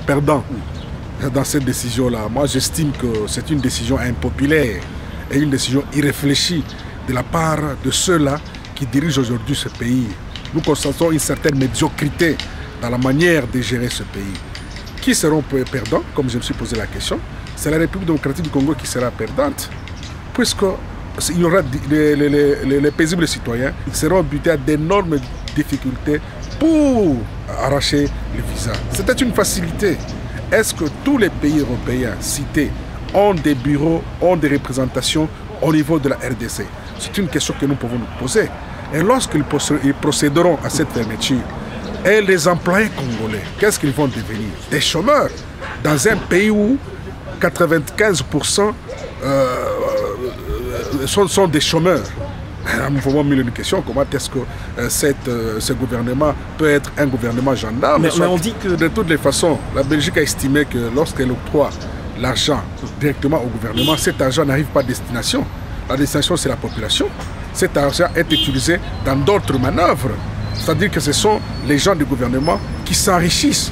perdants dans cette décision-là. Moi, j'estime que c'est une décision impopulaire et une décision irréfléchie de la part de ceux-là qui dirigent aujourd'hui ce pays. Nous constatons une certaine médiocrité dans la manière de gérer ce pays. Qui seront perdants, comme je me suis posé la question? C'est la République démocratique du Congo qui sera perdante, puisqu'il y aura les paisibles citoyens qui seront butés à d'énormes difficultés pour arracher les visas. C'était une facilité. Est-ce que tous les pays européens cités ont des bureaux, ont des représentations au niveau de la RDC? C'est une question que nous pouvons nous poser. Et lorsqu'ils procéderont à cette fermeture, et les employés congolais, qu'est-ce qu'ils vont devenir? Des chômeurs, dans un pays où 95% sont des chômeurs. Nous pouvons me poser une question, comment est-ce que ce gouvernement peut être un gouvernement gendarme? Mais on dit que... De toutes les façons, la Belgique a estimé que lorsqu'elle octroie l'argent directement au gouvernement, cet argent n'arrive pas à destination. La destination, c'est la population. Cet argent est utilisé dans d'autres manœuvres. C'est-à-dire que ce sont les gens du gouvernement qui s'enrichissent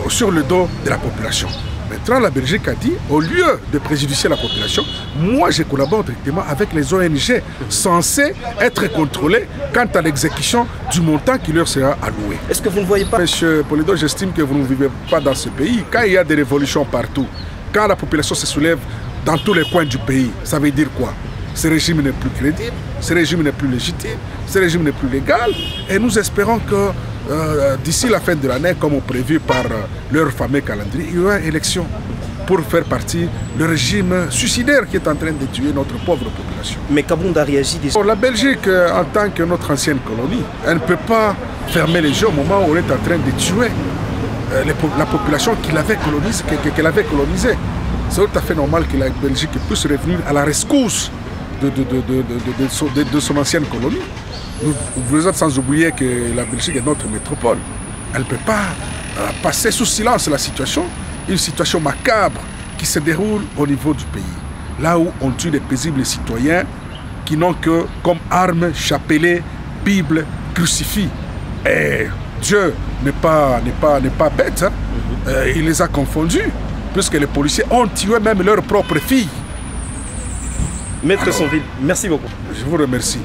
sur le dos de la population. Maintenant, la Belgique a dit, au lieu de préjudicer la population, moi je collabore directement avec les ONG censées être contrôlées quant à l'exécution du montant qui leur sera alloué. Est-ce que vous ne voyez pas... Monsieur Polido, j'estime que vous ne vivez pas dans ce pays. Quand il y a des révolutions partout, quand la population se soulève dans tous les coins du pays, ça veut dire quoi? Ce régime n'est plus crédible, ce régime n'est plus légitime, ce régime n'est plus légal. Et nous espérons que d'ici la fin de l'année, comme prévu par leur fameux calendrier, il y aura une élection pour faire partie du régime suicidaire qui est en train de tuer notre pauvre population. Mais Kabounda réagit déjà. La Belgique, en tant que notre ancienne colonie, elle ne peut pas fermer les yeux au moment où on est en train de tuer la population qu'elle avait colonisée. C'est tout à fait normal que la Belgique puisse revenir à la rescousse de son ancienne colonie. Vous êtes sans oublier que la Belgique est notre métropole. Elle ne peut pas passer sous silence la situation, une situation macabre qui se déroule au niveau du pays. Là où on tue des paisibles citoyens qui n'ont que comme arme chapelet, Bible, crucifix. Et Dieu n'est pas bête, hein? Il les a confondus, puisque les policiers ont tué même leurs propres filles. Maître Sonville, merci beaucoup. Je vous remercie.